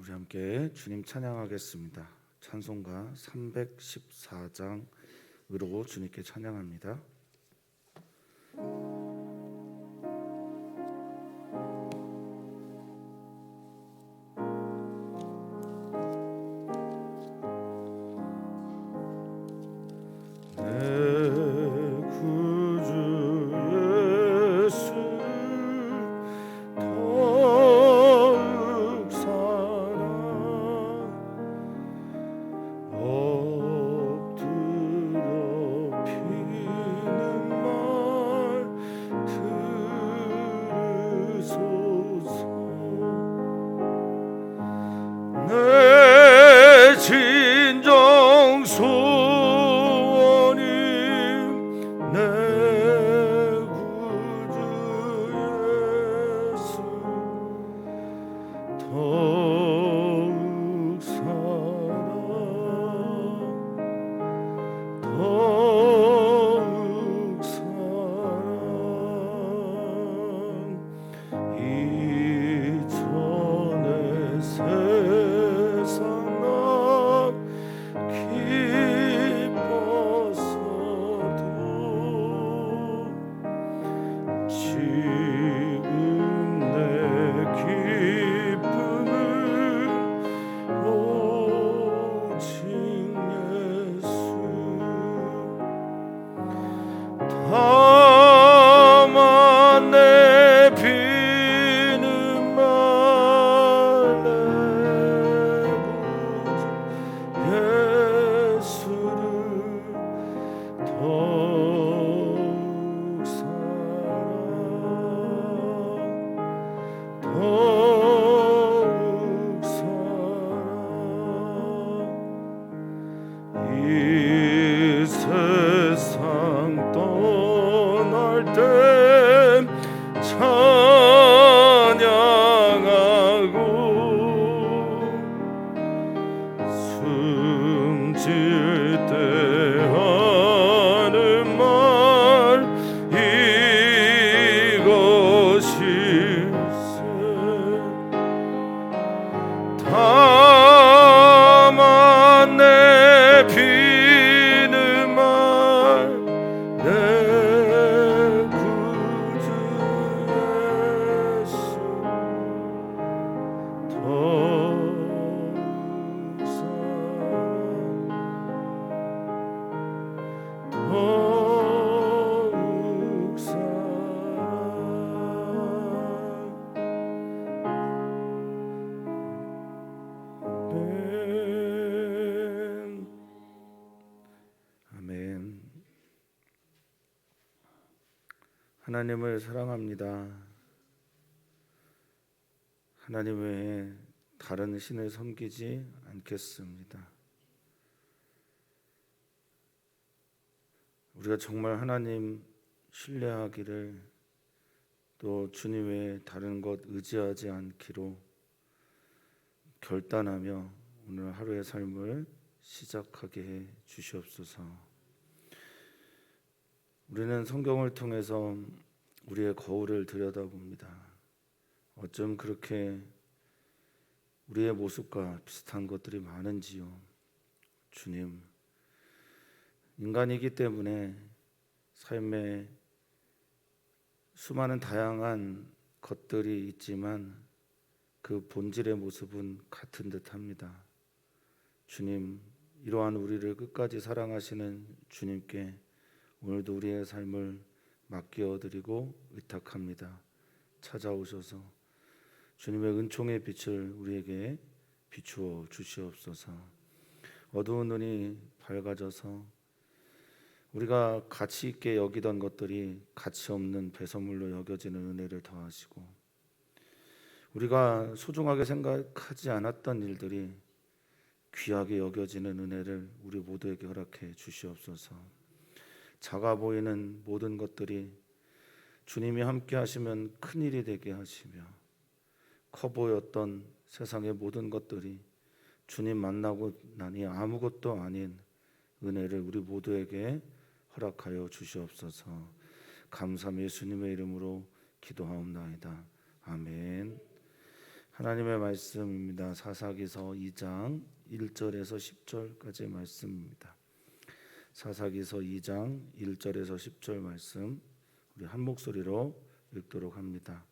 우리 함께 주님 찬양하겠습니다. 찬송가 314장으로 주님께 찬양합니다. 내 진정 소원이 내 구주 예수 더욱 사랑 더욱 사랑 이전의 세상 난 기뻤어도 지금 내 기쁨은 오직 예수 다만 내 비는 말 내 구주 예수를 더욱 사랑 더욱 사랑 이 세상 떠날 때 찬양하고 숨질 때 하는 말 이것일세 다만 내 비는 말 내 구주 예수 더욱 사랑 더욱 사랑 아멘. 하나님을 사랑합니다. 하나님 외에 다른 신을 섬기지 않겠습니다. 우리가 정말 하나님 신뢰하기를, 또 주님 외에 다른 것 의지하지 않기로 결단하며 오늘 하루의 삶을 시작하게 해 주시옵소서. 우리는 성경을 통해서 우리의 거울을 들여다봅니다. 어쩜 그렇게 우리의 모습과 비슷한 것들이 많은지요. 주님, 인간이기 때문에 삶에 수많은 다양한 것들이 있지만 그 본질의 모습은 같은 듯합니다. 주님, 이러한 우리를 끝까지 사랑하시는 주님께 오늘도 우리의 삶을 맡겨드리고 의탁합니다. 찾아오셔서 주님의 은총의 빛을 우리에게 비추어 주시옵소서. 어두운 눈이 밝아져서 우리가 가치 있게 여기던 것들이 가치 없는 배설물로 여겨지는 은혜를 더하시고, 우리가 소중하게 생각하지 않았던 일들이 귀하게 여겨지는 은혜를 우리 모두에게 허락해 주시옵소서. 작아 보이는 모든 것들이 주님이 함께 하시면 큰일이 되게 하시며, 커 보였던 세상의 모든 것들이 주님 만나고 나니 아무것도 아닌 은혜를 우리 모두에게 허락하여 주시옵소서. 감사함 예수님의 이름으로 기도하옵나이다. 아멘. 하나님의 말씀입니다. 사사기서 2장 1절에서 10절까지의 말씀입니다. 사사기서 2장 1절에서 10절 말씀 우리 한 목소리로 읽도록 합니다.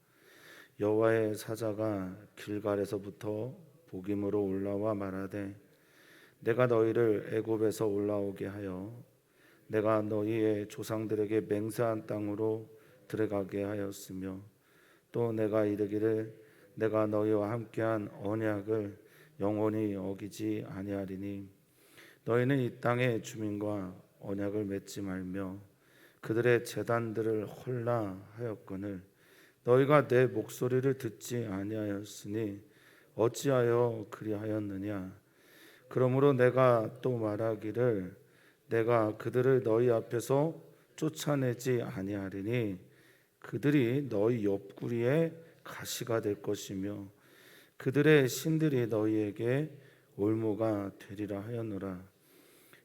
여호와의 사자가 길갈에서부터 복임으로 올라와 말하되 내가 너희를 애굽에서 올라오게 하여 내가 너희의 조상들에게 맹세한 땅으로 들어가게 하였으며 또 내가 이르기를 내가 너희와 함께한 언약을 영원히 어기지 아니하리니 너희는 이 땅의 주민과 언약을 맺지 말며 그들의 제단들을 헐라 하였거늘 너희가 내 목소리를 듣지 아니하였으니 어찌하여 그리하였느냐. 그러므로 내가 또 말하기를 내가 그들을 너희 앞에서 쫓아내지 아니하리니 그들이 너희 옆구리에 가시가 될 것이며 그들의 신들이 너희에게 올무가 되리라 하였노라.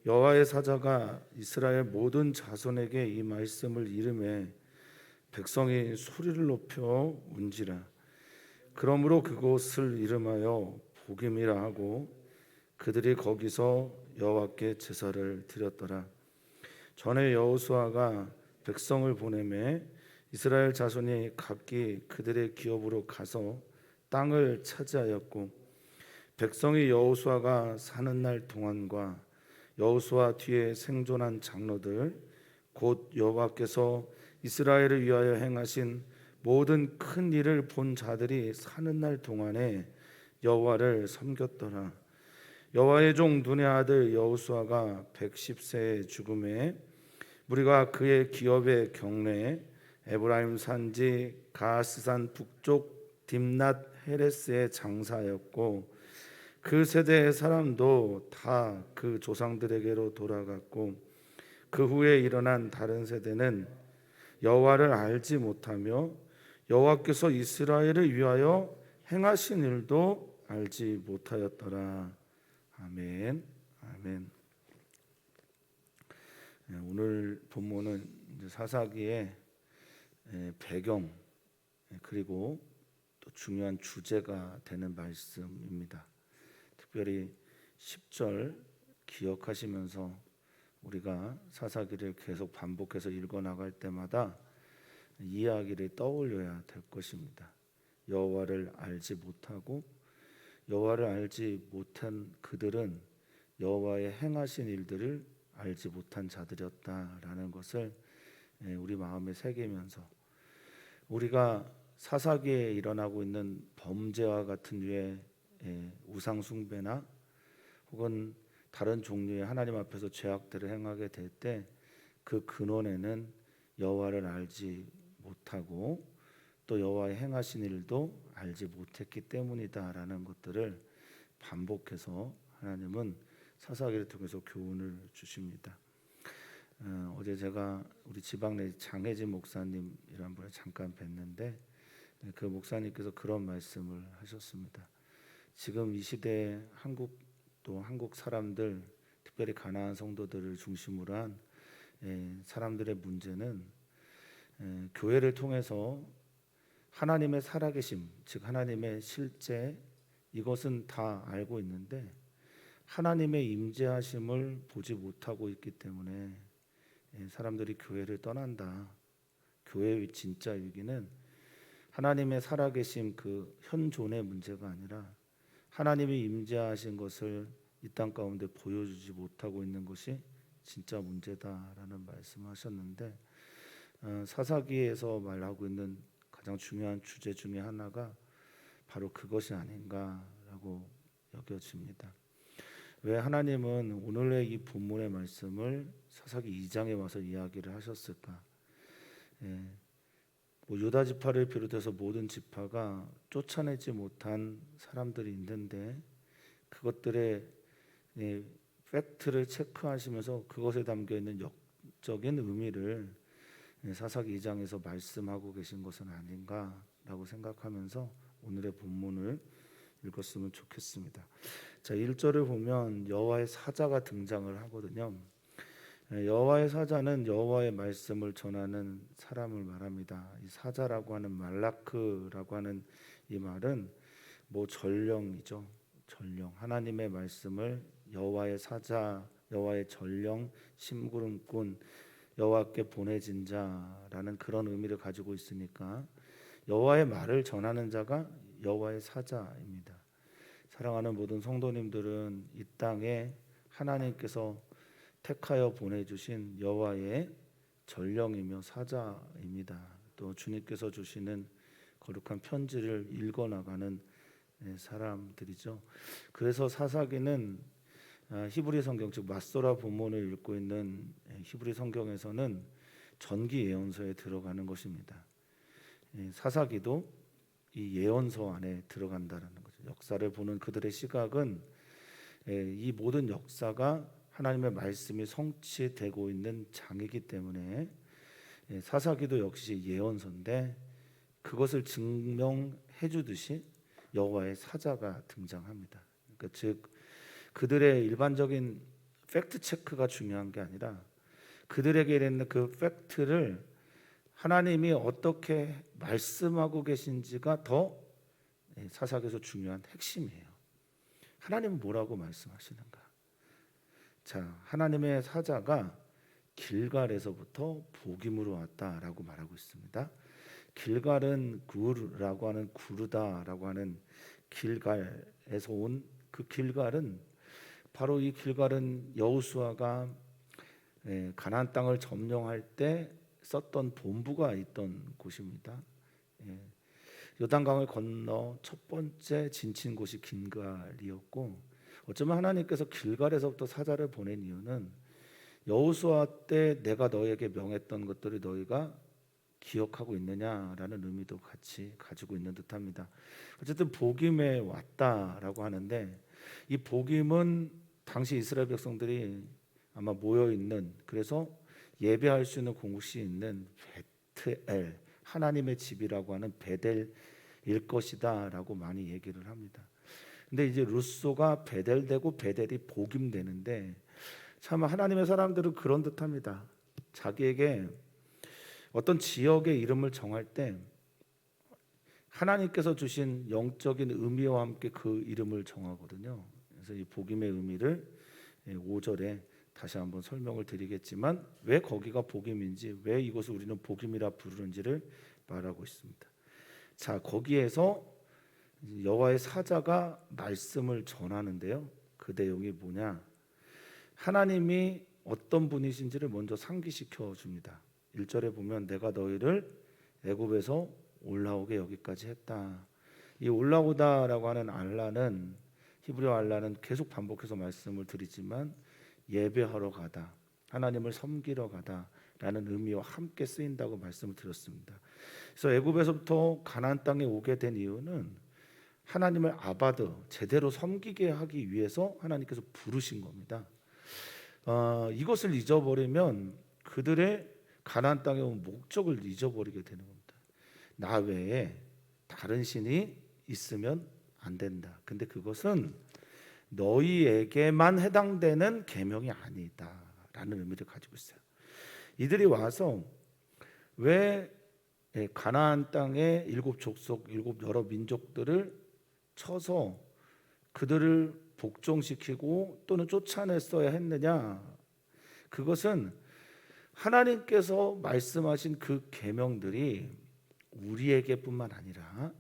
여호와의 사자가 이스라엘 모든 자손에게 이 말씀을 이르매 백성이 소리를 높여 운지라. 그러므로 그곳을 이름하여 복임이라 하고 그들이 거기서 여호와께 제사를 드렸더라. 전에 여호수아가 백성을 보내매 이스라엘 자손이 각기 그들의 기업으로 가서 땅을 차지하였고 백성이 여호수아가 사는 날 동안과 여호수아 뒤에 생존한 장로들 곧 여호와께서 이스라엘을 위하여 행하신 모든 큰 일을 본 자들이 사는 날 동안에 여호와를 섬겼더라. 여호와의 종 눈의 아들 여호수아가 110세의 죽음에 무리가 그의 기업의 경내에 에브라임 산지 가스산 북쪽 딥낫 헤레스의 장사였고 그 세대의 사람도 다 그 조상들에게로 돌아갔고 그 후에 일어난 다른 세대는 여호와를 알지 못하며 여호와께서 이스라엘을 위하여 행하신 일도 알지 못하였더라. 아멘. 아멘. 오늘 본문은 사사기의 배경 그리고 또 중요한 주제가 되는 말씀입니다. 특별히 10절 기억하시면서 우리가 사사기를 계속 반복해서 읽어나갈 때마다 이 이야기를 떠올려야 될 것입니다. 여호와를 알지 못하고 여호와를 알지 못한 그들은 여호와의 행하신 일들을 알지 못한 자들이었다라는 것을 우리 마음에 새기면서 우리가 사사기에 일어나고 있는 범죄와 같은 류의 우상 숭배나 혹은 다른 종류의 하나님 앞에서 죄악들을 행하게 될 때 그 근원에는 여호와를 알지 못하고 또 여호와의 행하신 일도 알지 못했기 때문이다라는 것들을 반복해서 하나님은 사사기를 통해서 교훈을 주십니다. 어제 제가 우리 지방 내 장혜진 목사님이란 분을 잠깐 뵀는데 그 목사님께서 그런 말씀을 하셨습니다. 지금 이 시대에 한국 사람들 특별히 가나안 성도들을 중심으로 한 사람들의 문제는 교회를 통해서 하나님의 살아계심 즉 하나님의 실제 이것은 다 알고 있는데 하나님의 임재하심을 보지 못하고 있기 때문에 사람들이 교회를 떠난다. 교회의 진짜 위기는 하나님의 살아계심 그 현존의 문제가 아니라 하나님이 임재하신 것을 이 땅 가운데 보여주지 못하고 있는 것이 진짜 문제다라는 말씀하셨는데 사사기에서 말하고 있는 가장 중요한 주제 중에 하나가 바로 그것이 아닌가라고 여겨집니다. 왜 하나님은 오늘의 이 본문의 말씀을 사사기 2장에 와서 이야기를 하셨을까? 유다 지파를 비롯해서 모든 지파가 쫓아내지 못한 사람들이 있는데 그것들의 팩트를 체크하시면서 그것에 담겨 있는 역적인 의미를 사사기 2장에서 말씀하고 계신 것은 아닌가라고 생각하면서 오늘의 본문을 읽었으면 좋겠습니다. 자, 1절을 보면 여호와의 사자가 등장을 하거든요. 여호와의 사자는 여호와의 말씀을 전하는 사람을 말합니다. 이 사자라고 하는 말라크라고 하는 이 말은 전령이죠. 전령. 하나님의 말씀을 여호와의 사자, 여호와의 전령, 심부름꾼, 여호와께 보내진 자라는 그런 의미를 가지고 있으니까 여호와의 말을 전하는 자가 여호와의 사자입니다. 사랑하는 모든 성도님들은 이 땅에 하나님께서 택하여 보내주신 여호와의 전령이며 사자입니다. 또 주님께서 주시는 거룩한 편지를 읽어나가는 사람들이죠. 그래서 사사기는 히브리 성경 즉 마소라 본문을 읽고 있는 히브리 성경에서는 전기 예언서에 들어가는 것입니다. 사사기도 이 예언서 안에 들어간다라는 거죠. 역사를 보는 그들의 시각은 이 모든 역사가 하나님의 말씀이 성취되고 있는 장이기 때문에 사사기도 역시 예언서인데 그것을 증명해 주듯이 여호와의 사자가 등장합니다. 그러니까 즉 그들의 일반적인 팩트 체크가 중요한 게 아니라 그들에게 있는 그 팩트를 하나님이 어떻게 말씀하고 계신지가 더 사사기에서 중요한 핵심이에요. 하나님은 뭐라고 말씀하시는가? 자, 하나님의 사자가 길갈에서부터 복임으로 왔다라고 말하고 있습니다. 길갈은 구르라고 하는 구르다라고 하는 길갈에서 온 그 길갈은 바로 이 길갈은 여호수아가 가나안 땅을 점령할 때 썼던 본부가 있던 곳입니다. 요단강을 건너 첫 번째 진친 곳이 길갈이었고 어쩌면 하나님께서 길갈에서부터 사자를 보낸 이유는 여호수아 때 내가 너에게 명했던 것들을 너희가 기억하고 있느냐라는 의미도 같이 가지고 있는 듯합니다. 어쨌든 복임에 왔다라고 하는데 이 복임은 당시 이스라엘 백성들이 아마 모여 있는 그래서 예배할 수 있는 곳이 있는 베트엘 하나님의 집이라고 하는 베델일 것이다라고 많이 얘기를 합니다. 근데 이제 루소가 베델되고 베델이 복임되는데 참 하나님의 사람들은 그런 듯합니다. 자기에게 어떤 지역의 이름을 정할 때 하나님께서 주신 영적인 의미와 함께 그 이름을 정하거든요. 그래서 이 복임의 의미를 5절에 다시 한번 설명을 드리겠지만 왜 거기가 복임인지 왜 이것을 우리는 복임이라 부르는지를 말하고 있습니다. 자, 거기에서 여호와의 사자가 말씀을 전하는데요. 그 내용이 뭐냐? 하나님이 어떤 분이신지를 먼저 상기시켜 줍니다. 1절에 보면 내가 너희를 애굽에서 올라오게 여기까지 했다. 이 올라오다라고 하는 알라는 히브리어 알라는 계속 반복해서 말씀을 드리지만 예배하러 가다, 하나님을 섬기러 가다라는 의미와 함께 쓰인다고 말씀을 드렸습니다. 그래서 애굽에서부터 가나안 땅에 오게 된 이유는 하나님을 아바드 제대로 섬기게 하기 위해서 하나님께서 부르신 겁니다. 이것을 잊어버리면 그들의 가나안 땅에 온 목적을 잊어버리게 되는 겁니다. 나 외에 다른 신이 있으면 안 된다. 근데 그것은 너희에게만 해당되는 계명이 아니다라는 의미를 가지고 있어요. 이들이 와서 왜 가나안 땅의 일곱 족속, 일곱 여러 민족들을 쳐서 그들을 복종시키고 또는 쫓아냈어야 했느냐? 그것은 하나님께서 말씀하신 그 계명들이 우리에게뿐만 아니라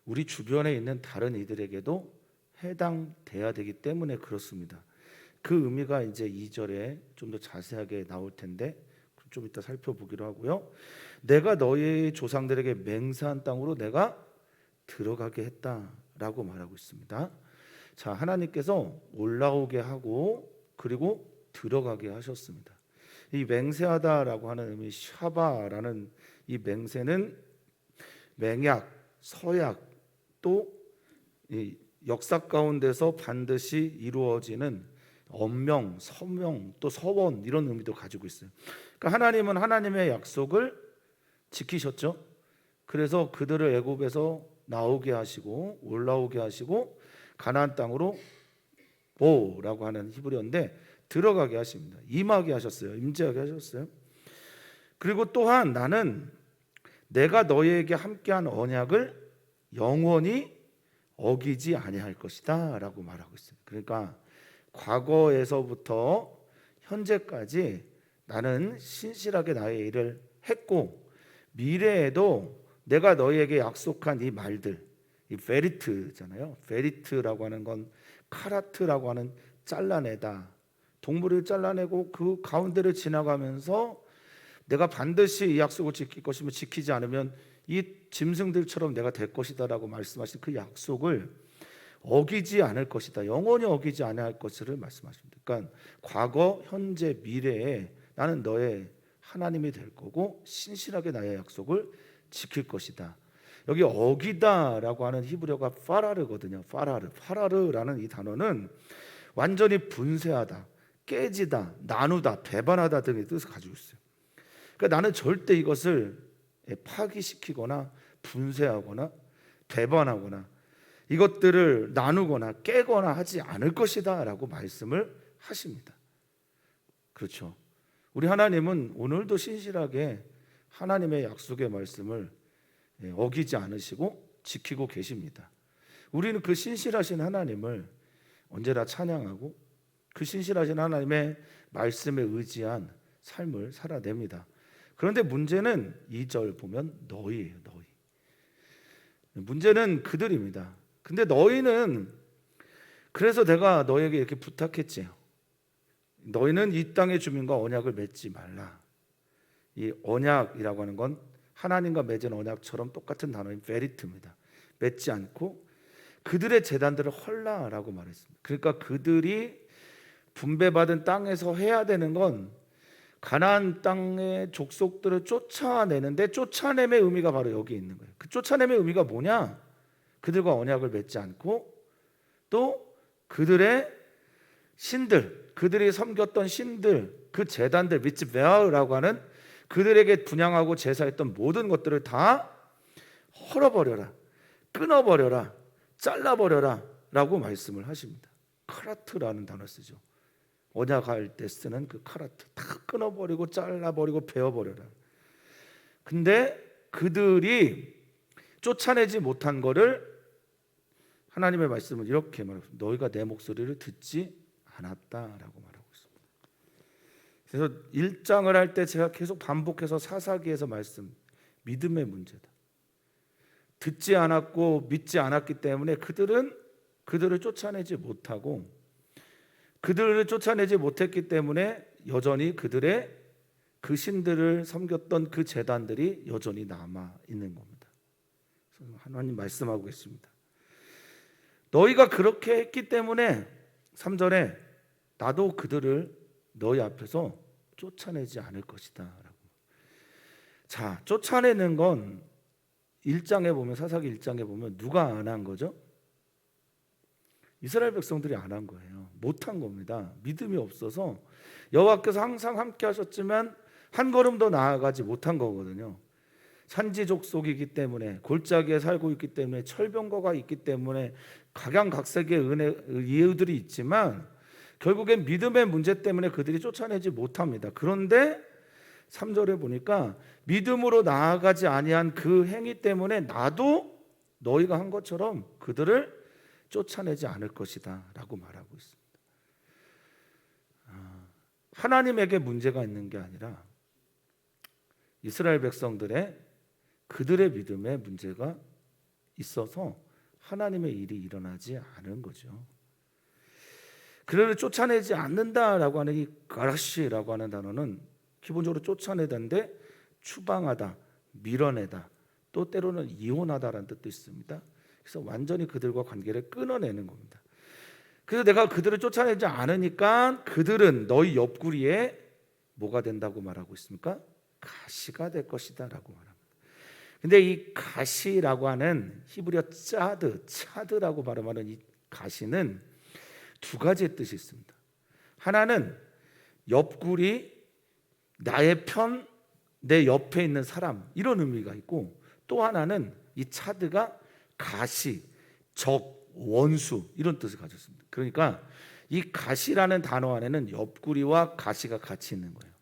우리 주변에 있는 다른 이들에게도 해당돼야 되기 때문에 그렇습니다. 그 의미가 이제 2절에 좀 더 자세하게 나올 텐데 좀 이따 살펴보기로 하고요. 내가 너희 조상들에게 맹세한 땅으로 내가 들어가게 했다라고 말하고 있습니다. 자, 하나님께서 올라오게 하고 그리고 들어가게 하셨습니다. 이 맹세하다라고 하는 의미 샤바라는 이 맹세는 맹약, 서약 또 이 역사 가운데서 반드시 이루어지는 언명, 서명 또 서원 이런 의미도 가지고 있어요. 그러니까 하나님은 하나님의 약속을 지키셨죠. 그래서 그들을 애굽에서 나오게 하시고 올라오게 하시고 가나안 땅으로 보라고 하는 히브리어인데 들어가게 하십니다. 임하게 하셨어요. 임재하게 하셨어요. 그리고 또한 나는 내가 너희에게 함께한 언약을 영원히 어기지 아니할 것이다 라고 말하고 있어요. 그러니까 과거에서부터 현재까지 나는 신실하게 나의 일을 했고, 미래에도 내가 너희에게 약속한 이 말들, 이 베리트잖아요. 베리트라고 하는 건 카라트라고 하는 잘라내다, 동물을 잘라내고 그 가운데를 지나가면서 내가 반드시 이 약속을 지킬 것이며 지키지 않으면 이 짐승들처럼 내가 될 것이다 라고 말씀하신 그 약속을 어기지 않을 것이다, 영원히 어기지 않을 것을 말씀하십니다. 그러니까 과거, 현재, 미래에 나는 너의 하나님이 될 거고 신실하게 나의 약속을 지킬 것이다. 여기 어기다라고 하는 히브리어가 파라르거든요. 파라르라는 이 단어는 완전히 분쇄하다, 깨지다, 나누다, 배반하다 등의 뜻을 가지고 있어요. 그러니까 나는 절대 이것을 파기시키거나 분쇄하거나 배반하거나 이것들을 나누거나 깨거나 하지 않을 것이다 라고 말씀을 하십니다. 그렇죠. 우리 하나님은 오늘도 신실하게 하나님의 약속의 말씀을 어기지 않으시고 지키고 계십니다. 우리는 그 신실하신 하나님을 언제나 찬양하고 그 신실하신 하나님의 말씀에 의지한 삶을 살아냅니다. 그런데 문제는 2절 보면 너희예요. 너희. 문제는 그들입니다. 근데 너희는, 그래서 내가 너에게 이렇게 부탁했지. 너희는 이 땅의 주민과 언약을 맺지 말라. 이 언약이라고 하는 건 하나님과 맺은 언약처럼 똑같은 단어인 베리트입니다. 맺지 않고 그들의 제단들을 헐라라고 말했습니다. 그러니까 그들이 분배받은 땅에서 해야 되는 건 가나안 땅의 족속들을 쫓아내는데, 쫓아냄의 의미가 바로 여기 있는 거예요. 그 쫓아냄의 의미가 뭐냐? 그들과 언약을 맺지 않고 또 그들의 신들, 그들이 섬겼던 신들, 그 제단들, 미츠베아라고 하는 그들에게 분양하고 제사했던 모든 것들을 다 헐어버려라, 끊어버려라, 잘라버려라 라고 말씀을 하십니다. 카라트라는 단어 쓰죠. 언약할 때 쓰는 그 카라트, 다 끊어버리고 잘라버리고 베어버려라. 근데 그들이 쫓아내지 못한 거를 하나님의 말씀은 이렇게 말합니다. 너희가 내 목소리를 듣지 않았다라고 말하고 있습니다. 그래서 1장을 할 때 제가 계속 반복해서 사사기에서 말씀, 믿음의 문제다. 듣지 않았고 믿지 않았기 때문에 그들을 쫓아내지 못하고, 그들을 쫓아내지 못했기 때문에 여전히 그들의 그 신들을 섬겼던 그 제단들이 여전히 남아 있는 겁니다. 그래서 하나님 말씀하고 있습니다. 너희가 그렇게 했기 때문에 3절에 나도 그들을 너희 앞에서 쫓아내지 않을 것이다 라고. 자, 쫓아내는 건 1장에 보면, 사사기 1장에 보면 누가 안 한 거죠? 이스라엘 백성들이 안 한 거예요. 못한 겁니다. 믿음이 없어서 여호와께서 항상 함께 하셨지만 한 걸음 더 나아가지 못한 거거든요. 산지 족속이기 때문에, 골짜기에 살고 있기 때문에, 철병거가 있기 때문에 각양각색의 이유들이 있지만 결국엔 믿음의 문제 때문에 그들이 쫓아내지 못합니다. 그런데 3절에 보니까 믿음으로 나아가지 아니한 그 행위 때문에 나도 너희가 한 것처럼 그들을 쫓아내지 않을 것이다 라고 말하고 있습니다. 하나님에게 문제가 있는 게 아니라 이스라엘 백성들의 그들의 믿음에 문제가 있어서 하나님의 일이 일어나지 않은 거죠. 그들을 쫓아내지 않는다라고 하는 이 가라시라고 하는 단어는 기본적으로 쫓아내다인데 추방하다, 밀어내다, 또 때로는 이혼하다라는 뜻도 있습니다. 그래서 완전히 그들과 관계를 끊어내는 겁니다. 그래서 내가 그들을 쫓아내지 않으니까 그들은 너희 옆구리에 뭐가 된다고 말하고 있습니까? 가시가 될 것이다 라고 말합니다. 근데 이 가시라고 하는 히브리어 차드라고 발음하는 이 가시는 두 가지의 뜻이 있습니다. 하나는 옆구리, 나의 편, 내 옆에 있는 사람, 이런 의미가 있고, 또 하나는 이 차드가 가시, 적, 원수, 이런 뜻을 가졌습니다. 그러니까 이 가시라는 단어 안에는 옆구리와 가시가 같이 있는 거예요.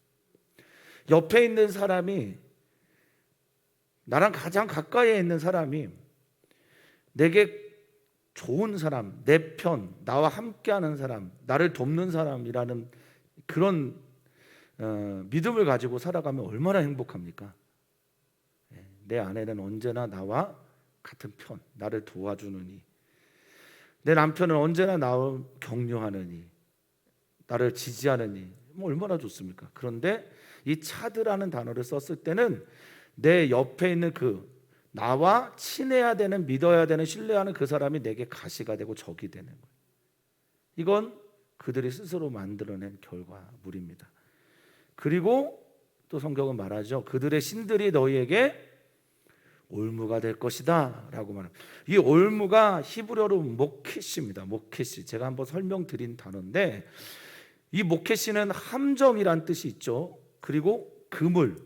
옆에 있는 사람이, 나랑 가장 가까이에 있는 사람이 내게 좋은 사람, 내 편, 나와 함께하는 사람, 나를 돕는 사람이라는 그런 믿음을 가지고 살아가면 얼마나 행복합니까? 내 아내는 언제나 나와 같은 편, 나를 도와주느니, 내 남편은 언제나 나를 격려하느니, 나를 지지하느니, 뭐 얼마나 좋습니까? 그런데 이 차드라는 단어를 썼을 때는 내 옆에 있는 나와 친해야 되는, 믿어야 되는, 신뢰하는 그 사람이 내게 가시가 되고 적이 되는 거예요. 이건 그들이 스스로 만들어낸 결과물입니다. 그리고 또 성경은 말하죠. 그들의 신들이 너희에게 올무가 될 것이다 라고 말합니다. 이 올무가 히브리어로 모켓입니다. 모켓이 제가 한번 설명드린 단어인데, 이 모켓이는 함정이란 뜻이 있죠. 그리고 그물,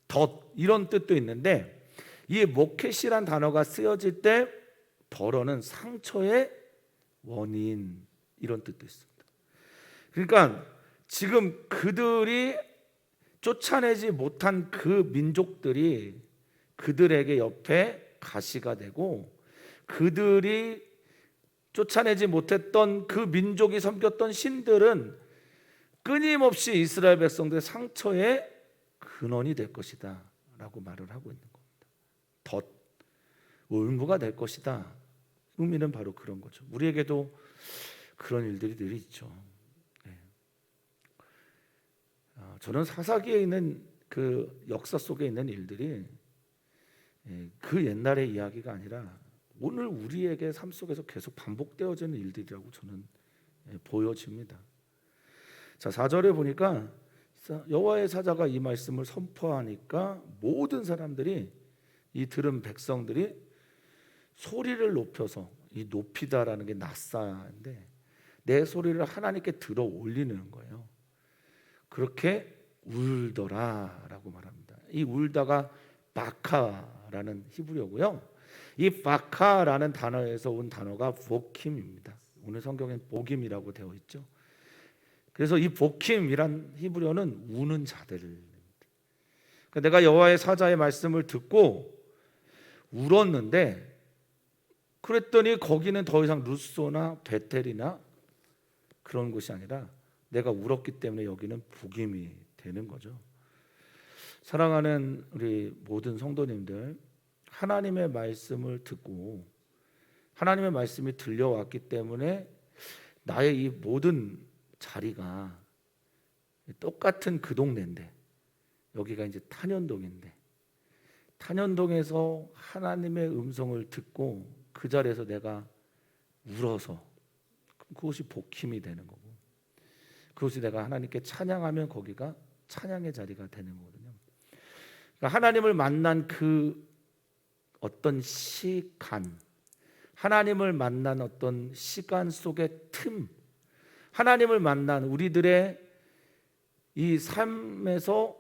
덫 이런 뜻도 있는데, 이 모켓이란 단어가 쓰여질 때 벌어는 상처의 원인 이런 뜻도 있습니다. 그러니까 지금 그들이 쫓아내지 못한 그 민족들이 그들에게 옆에 가시가 되고, 그들이 쫓아내지 못했던 그 민족이 섬겼던 신들은 끊임없이 이스라엘 백성들의 상처의 근원이 될 것이다 라고 말을 하고 있는 겁니다. 덫, 올무가 될 것이다. 의미는 바로 그런 거죠. 우리에게도 그런 일들이 늘 있죠. 저는 사사기에 있는 그 역사 속에 있는 일들이 그 옛날의 이야기가 아니라 오늘 우리에게 삶 속에서 계속 반복되어지는 일들이라고 저는 보여집니다. 자, 4절에 보니까 여호와의 사자가 이 말씀을 선포하니까 모든 사람들이, 이 들은 백성들이 소리를 높여서, 이 높이다라는 게 낮사인데 내 소리를 하나님께 들어 올리는 거예요. 그렇게 울더라라고 말합니다. 이 울다가 바카라는 히브리어고요. 이 바카라는 단어에서 온 단어가 보킴입니다. 오늘 성경엔 보김이라고 되어 있죠. 그래서 이 보킴이란 히브리어는 우는 자들을. 그러니까 내가 여호와의 사자의 말씀을 듣고 울었는데, 그랬더니 거기는 더 이상 루소나 베텔이나 그런 곳이 아니라 내가 울었기 때문에 여기는 복임이 되는 거죠. 사랑하는 우리 모든 성도님들, 하나님의 말씀을 듣고 하나님의 말씀이 들려왔기 때문에 나의 이 모든 자리가 똑같은 그 동네인데, 여기가 이제 탄현동인데, 탄현동에서 하나님의 음성을 듣고 그 자리에서 내가 울어서, 그것이 복힘이 되는 거고, 그것이 내가 하나님께 찬양하면 거기가 찬양의 자리가 되는 거거든요. 그러니까 하나님을 만난 그 어떤 시간, 하나님을 만난 어떤 시간 속의 틈, 하나님을 만난 우리들의 이 삶에서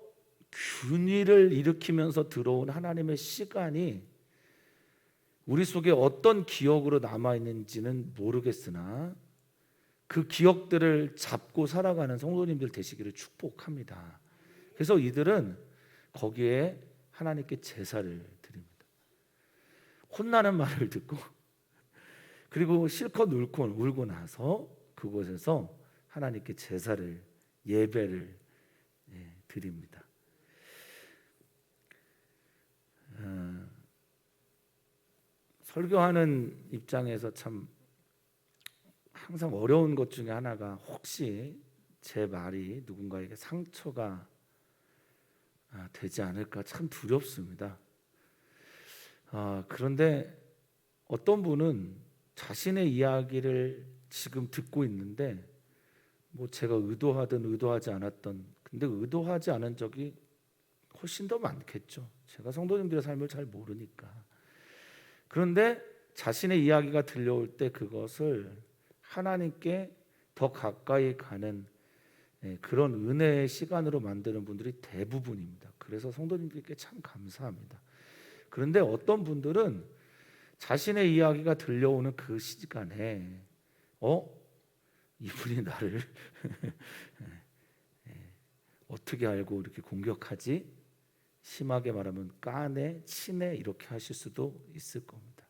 균일을 일으키면서 들어온 하나님의 시간이 우리 속에 어떤 기억으로 남아있는지는 모르겠으나 그 기억들을 잡고 살아가는 성도님들 되시기를 축복합니다. 그래서 이들은 거기에 하나님께 제사를 드립니다. 혼나는 말을 듣고, 그리고 실컷 울고 나서 그곳에서 하나님께 제사를, 예배를 드립니다. 설교하는 입장에서 참 항상 어려운 것 중에 하나가, 혹시 제 말이 누군가에게 상처가 되지 않을까 참 두렵습니다. 그런데 어떤 분은 자신의 이야기를 지금 듣고 있는데, 뭐 제가 의도하든 의도하지 않았던, 근데 의도하지 않은 적이 훨씬 더 많겠죠. 제가 성도님들의 삶을 잘 모르니까. 그런데 자신의 이야기가 들려올 때 그것을 하나님께 더 가까이 가는 그런 은혜의 시간으로 만드는 분들이 대부분입니다. 그래서 성도님들께 참 감사합니다. 그런데 어떤 분들은 자신의 이야기가 들려오는 그 시간에 이분이 나를 어떻게 알고 이렇게 공격하지? 심하게 말하면 까네, 치네 이렇게 하실 수도 있을 겁니다.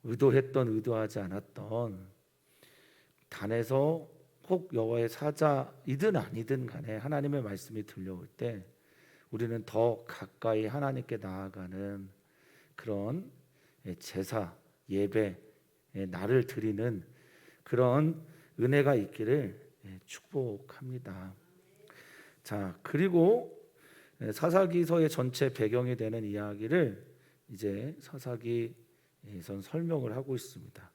의도했던 의도하지 않았던 단에서 혹 여호와의 사자이든 아니든 간에 하나님의 말씀이 들려올 때 우리는 더 가까이 하나님께 나아가는 그런 제사, 예배, 나를 드리는 그런 은혜가 있기를 축복합니다. 자, 그리고 사사기서의 전체 배경이 되는 이야기를 이제 사사기에선 설명을 하고 있습니다.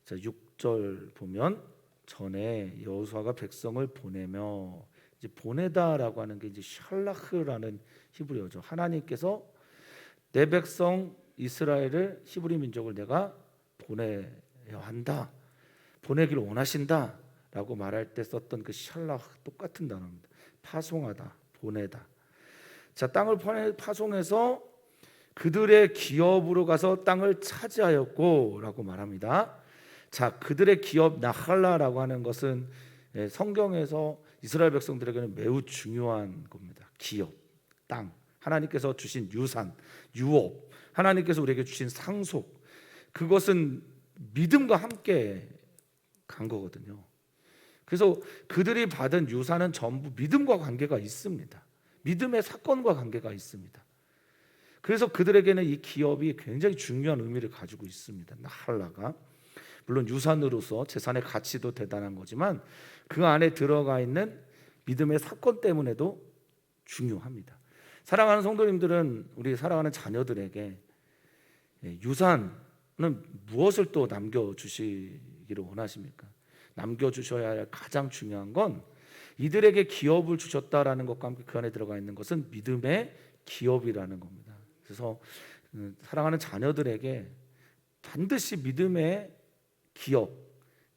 자, 6절 보면 전에 여호수아가 백성을 보내며 이제 보내다라고 하는 게 이제 샬라흐라는 히브리어죠. 하나님께서 내 백성 이스라엘을 히브리 민족을 내가 보내야 한다, 보내기를 원하신다라고 말할 때 썼던 그 샬라흐 똑같은 단어입니다. 파송하다, 보내다. 자, 땅을 파송해서 그들의 기업으로 가서 땅을 차지하였고라고 말합니다. 자, 그들의 기업 나할라라고 하는 것은 성경에서 이스라엘 백성들에게는 매우 중요한 겁니다. 기업, 땅, 하나님께서 주신 유산, 유업, 하나님께서 우리에게 주신 상속, 그것은 믿음과 함께 간 거거든요. 그래서 그들이 받은 유산은 전부 믿음과 관계가 있습니다. 믿음의 사건과 관계가 있습니다. 그래서 그들에게는 이 기업이 굉장히 중요한 의미를 가지고 있습니다. 나할라가 물론 유산으로서 재산의 가치도 대단한 거지만 그 안에 들어가 있는 믿음의 사건 때문에도 중요합니다. 사랑하는 성도님들은 우리 사랑하는 자녀들에게 유산은 무엇을 또 남겨주시기를 원하십니까? 남겨주셔야 할 가장 중요한 건 이들에게 기업을 주셨다라는 것과 함께 그 안에 들어가 있는 것은 믿음의 기업이라는 겁니다. 그래서 사랑하는 자녀들에게 반드시 믿음의 기업,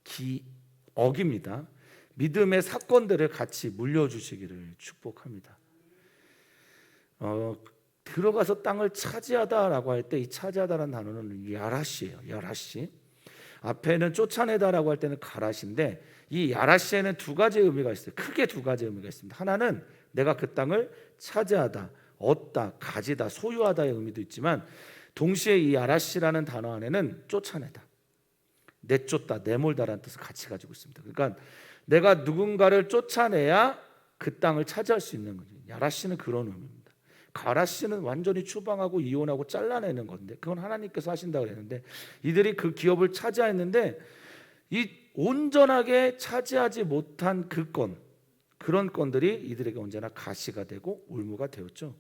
기억입니다. 믿음의 사건들을 같이 물려주시기를 축복합니다. 들어가서 땅을 차지하다라고 할 때 이 차지하다라는 단어는 야라시예요. 야라시. 앞에는 쫓아내다라고 할 때는 가라시인데 이 야라시에는 두 가지 의미가 있어요. 크게 두 가지 의미가 있습니다. 하나는 내가 그 땅을 차지하다, 얻다, 가지다, 소유하다의 의미도 있지만 동시에 이 야라시라는 단어 안에는 쫓아내다, 내쫓다, 내몰다라는 뜻을 같이 가지고 있습니다. 그러니까 내가 누군가를 쫓아내야 그 땅을 차지할 수 있는 거죠. 야라시는 그런 의미입니다. 가라시는 완전히 추방하고 이혼하고 잘라내는 건데 그건 하나님께서 하신다고 그랬는데 이들이 그 기업을 차지했는데 이 온전하게 차지하지 못한 그런 건들이 이들에게 언제나 가시가 되고 올무가 되었죠.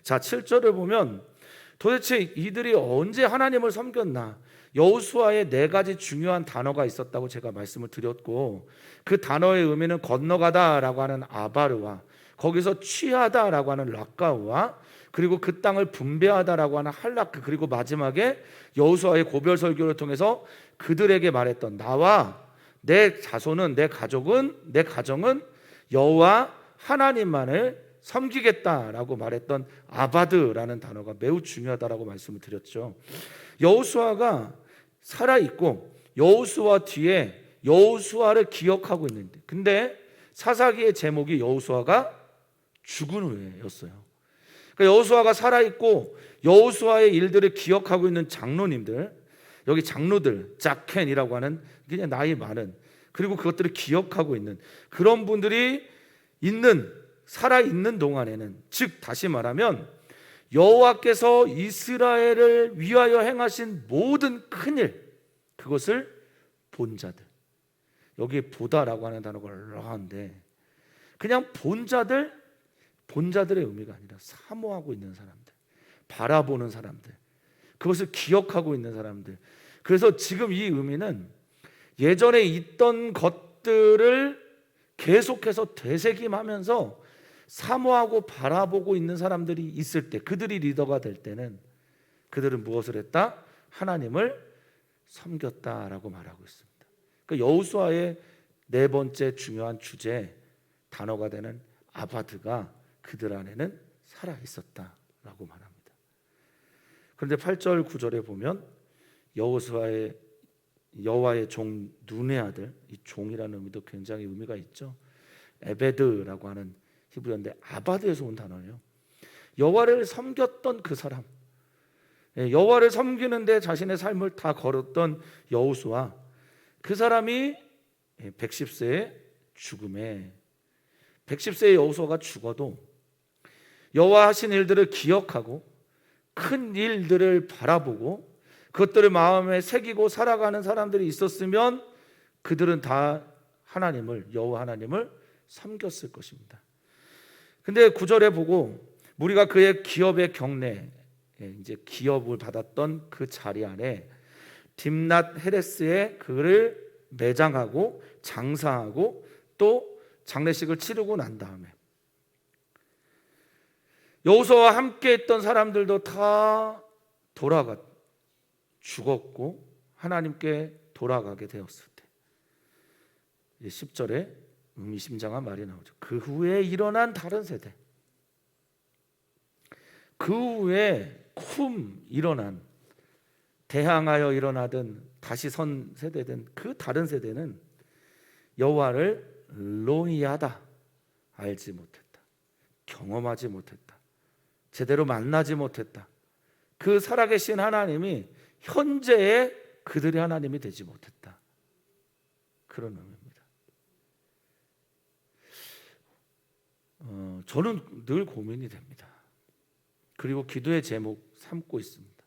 자, 7절을 보면 도대체 이들이 언제 하나님을 섬겼나? 여호수아에 네 가지 중요한 단어가 있었다고 제가 말씀을 드렸고 그 단어의 의미는 건너가다라고 하는 아바르와 거기서 취하다라고 하는 락가우와 그리고 그 땅을 분배하다라고 하는 할라크, 그리고 마지막에 여호수아의 고별 설교를 통해서 그들에게 말했던 나와 내 자손은, 내 가정은 여호와 하나님만을 섬기겠다라고 말했던 아바드라는 단어가 매우 중요하다라고 말씀을 드렸죠. 여호수아가 살아있고 여호수아 뒤에 여호수아를 기억하고 있는데 근데 사사기의 제목이 여호수아가 죽은 후에였어요. 그러니까 여호수아가 살아있고 여호수아의 일들을 기억하고 있는 장로님들, 여기 장로들, 자켄이라고 하는 그냥 나이 많은 그리고 그것들을 기억하고 있는 그런 분들이 살아있는 동안에는, 즉 다시 말하면 여호와께서 이스라엘을 위하여 행하신 모든 큰일, 그것을 본 자들, 여기에 보다라고 하는 단어가 올라가는데 그냥 본 자들의 의미가 아니라 사모하고 있는 사람들, 바라보는 사람들, 그것을 기억하고 있는 사람들. 그래서 지금 이 의미는 예전에 있던 것들을 계속해서 되새김하면서 사모하고 바라보고 있는 사람들이 있을 때, 그들이 리더가 될 때는 그들은 무엇을 했다? 하나님을 섬겼다라고 말하고 있습니다. 그러니까 여호수아의 네 번째 중요한 주제 단어가 되는 아바드가 그들 안에는 살아 있었다라고 말합니다. 그런데 8절 9절에 보면 여호와의 종 눈의 아들, 이 종이라는 의미도 굉장히 의미가 있죠. 에베드라고 하는 히브리어인데 아바드에서 온 단어예요. 여호와를 섬겼던 그 사람, 여호와를 섬기는데 자신의 삶을 다 걸었던 여호수아, 그 사람이 110세의 죽음에 110세의 여호수아가 죽어도 여호와 하신 일들을 기억하고 큰 일들을 바라보고 그것들을 마음에 새기고 살아가는 사람들이 있었으면 그들은 다 여호와 하나님을 섬겼을 것입니다. 근데 9절에 보고 무리가 그의 기업의 경내, 이제 기업을 받았던 그 자리 안에 딥낫 헤레스에 그를 매장하고 장사하고 또 장례식을 치르고 난 다음에 여호수아와 함께 했던 사람들도 다 죽었고 하나님께 돌아가게 되었을 때 10절에 의미심장한 말이 나오죠. 그 후에 일어난 다른 세대, 그 후에 일어난 대항하여 일어나든 다시 선 세대든 그 다른 세대는 여호와를 로이하다, 알지 못했다, 경험하지 못했다, 제대로 만나지 못했다. 그 살아계신 하나님이 현재의 그들의 하나님이 되지 못했다. 그런 의미입니다. 저는 늘 고민이 됩니다. 그리고 기도의 제목 삼고 있습니다.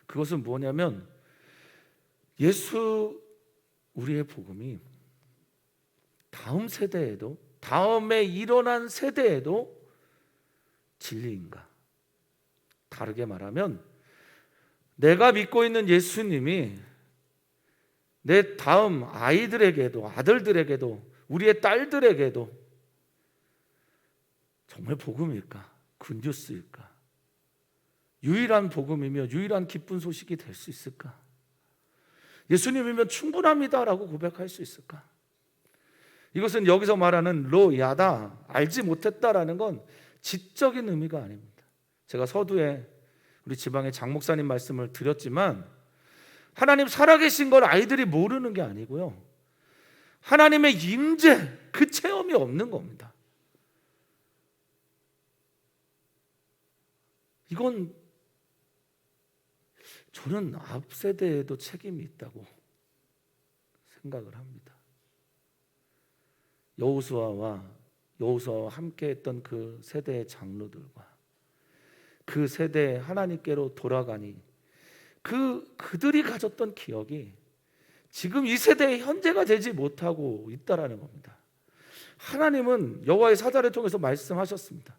그것은 뭐냐면 우리의 복음이 다음 세대에도, 다음에 일어난 세대에도 진리인가? 다르게 말하면 내가 믿고 있는 예수님이 내 다음 아이들에게도, 아들들에게도, 우리의 딸들에게도 정말 복음일까? 굿뉴스일까? 유일한 복음이며 유일한 기쁜 소식이 될 수 있을까? 예수님이면 충분합니다라고 고백할 수 있을까? 이것은 여기서 말하는 로야다, 알지 못했다라는 건 지적인 의미가 아닙니다. 제가 서두에 우리 지방의 장 목사님 말씀을 드렸지만 하나님 살아계신 걸 아이들이 모르는 게 아니고요, 하나님의 임재, 그 체험이 없는 겁니다. 이건 저는 앞 세대에도 책임이 있다고 생각을 합니다. 여호수아와 함께했던 그 세대의 장로들과 그 세대 하나님께로 돌아가니 그들이 가졌던 기억이 지금 이 세대의 현재가 되지 못하고 있다라는 겁니다. 하나님은 여호와의 사자를 통해서 말씀하셨습니다.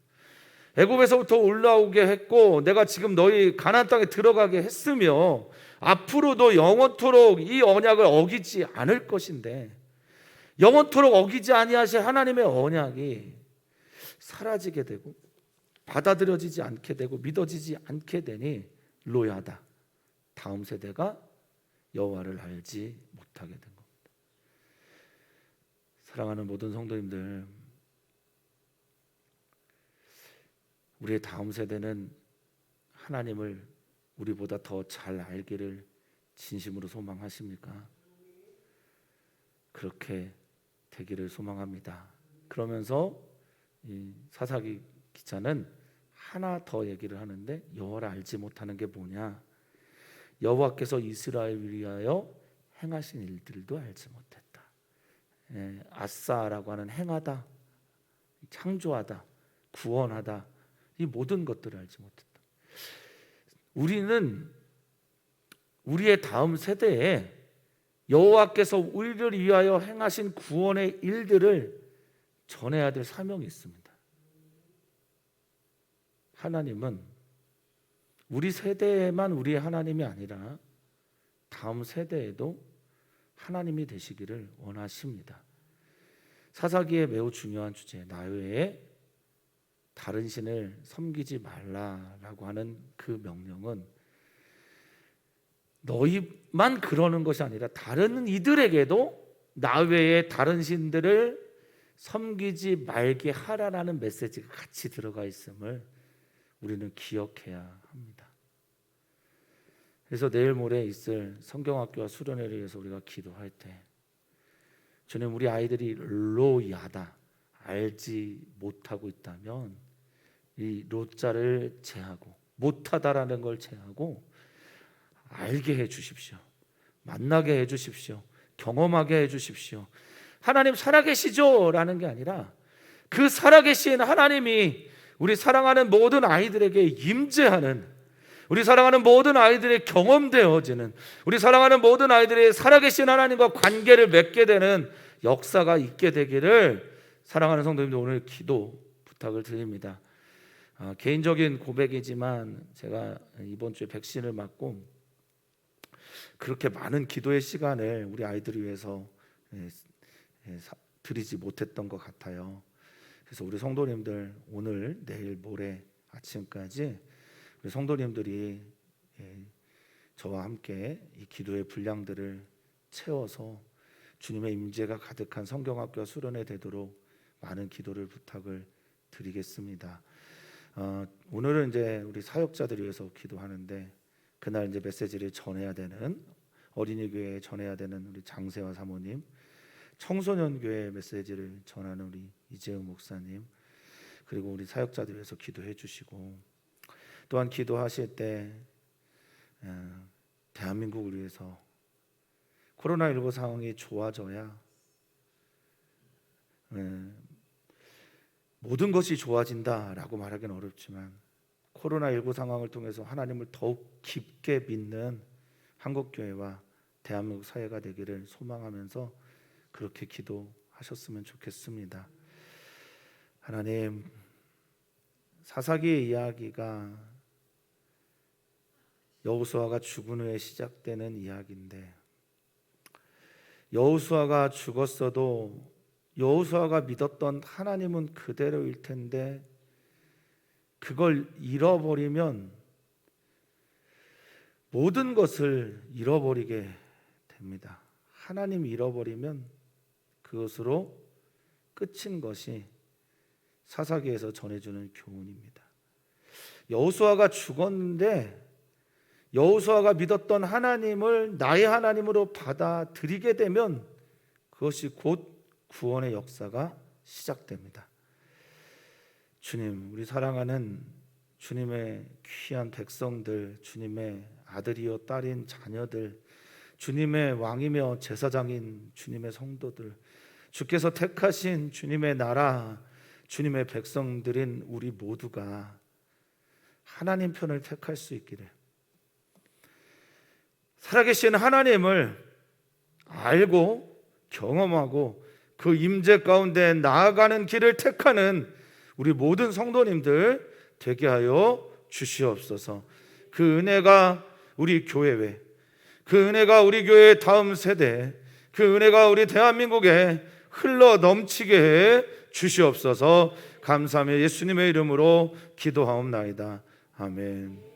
애굽에서부터 올라오게 했고 내가 지금 너희 가나안 땅에 들어가게 했으며 앞으로도 영원토록 이 언약을 어기지 않을 것인데, 영원토록 어기지 아니하실 하나님의 언약이 사라지게 되고 받아들여지지 않게 되고 믿어지지 않게 되니 로야다, 다음 세대가 여호와를 알지 못하게 된 겁니다. 사랑하는 모든 성도님들, 우리의 다음 세대는 하나님을 우리보다 더 잘 알기를 진심으로 소망하십니까? 그렇게 되기를 소망합니다. 그러면서 이 사사기 기자는 하나 더 얘기를 하는데, 여호와를 알지 못하는 게 뭐냐? 여호와께서 이스라엘을 위하여 행하신 일들도 알지 못했다. 아싸라고 하는 행하다, 창조하다, 구원하다, 이 모든 것들을 알지 못했다. 우리는 우리의 다음 세대에 여호와께서 우리를 위하여 행하신 구원의 일들을 전해야 될 사명이 있습니다. 하나님은 우리 세대에만 우리의 하나님이 아니라 다음 세대에도 하나님이 되시기를 원하십니다. 사사기에 매우 중요한 주제, 나 외에 다른 신을 섬기지 말라라고 하는 그 명령은 너희만 그러는 것이 아니라 다른 이들에게도 나 외에 다른 신들을 섬기지 말게 하라라는 메시지가 같이 들어가 있음을 우리는 기억해야 합니다. 그래서 내일 모레 있을 성경학교와 수련회를 위해서 우리가 기도할 때, 주님, 우리 아이들이 로야다, 알지 못하고 있다면 이 로자를 제하고 못하다라는 걸 제하고 알게 해 주십시오. 만나게 해 주십시오. 경험하게 해 주십시오. 하나님 살아계시죠? 라는 게 아니라 그 살아계신 하나님이 우리 사랑하는 모든 아이들에게 임재하는, 우리 사랑하는 모든 아이들의 경험되어지는, 우리 사랑하는 모든 아이들의 살아계신 하나님과 관계를 맺게 되는 역사가 있게 되기를 사랑하는 성도님들 오늘 기도 부탁을 드립니다. 개인적인 고백이지만 제가 이번 주에 백신을 맞고 그렇게 많은 기도의 시간을 우리 아이들을 위해서 드리지 못했던 것 같아요. 그래서 우리 성도님들 오늘 내일 모레 아침까지 우리 성도님들이 저와 함께 이 기도의 분량들을 채워서 주님의 임재가 가득한 성경학교 수련회 되도록 많은 기도를 부탁을 드리겠습니다. 오늘은 이제 우리 사역자들을 위해서 기도하는데 그날 이제 메시지를 전해야 되는 어린이 교회에 전해야 되는 우리 장세화 사모님, 청소년 교회 메시지를 전하는 우리 이재우 목사님, 그리고 우리 사역자들 위해서 기도해 주시고 또한 기도하실 때 대한민국을 위해서 코로나19 상황이 좋아져야 모든 것이 좋아진다라고 말하기는 어렵지만 코로나19 상황을 통해서 하나님을 더욱 깊게 믿는 한국교회와 대한민국 사회가 되기를 소망하면서 그렇게 기도하셨으면 좋겠습니다. 하나님, 사사기의 이야기가 여호수아가 죽은 후에 시작되는 이야기인데 여호수아가 죽었어도 여호수아가 믿었던 하나님은 그대로일 텐데 그걸 잃어버리면 모든 것을 잃어버리게 됩니다. 하나님 잃어버리면 그것으로 끝인 것이 사사기에서 전해주는 교훈입니다. 여호수아가 죽었는데 여호수아가 믿었던 하나님을 나의 하나님으로 받아들이게 되면 그것이 곧 구원의 역사가 시작됩니다. 주님, 우리 사랑하는 주님의 귀한 백성들, 주님의 아들이요 딸인 자녀들, 주님의 왕이며 제사장인 주님의 성도들, 주께서 택하신 주님의 나라, 주님의 백성들인 우리 모두가 하나님 편을 택할 수 있기를, 살아계신 하나님을 알고 경험하고 그 임재 가운데 나아가는 길을 택하는 우리 모든 성도님들 되게 하여 주시옵소서. 그 은혜가 우리 교회에, 그 은혜가 우리 교회의 다음 세대, 그 은혜가 우리 대한민국에 흘러 넘치게 해 주시옵소서. 감사하며 예수님의 이름으로 기도하옵나이다. 아멘.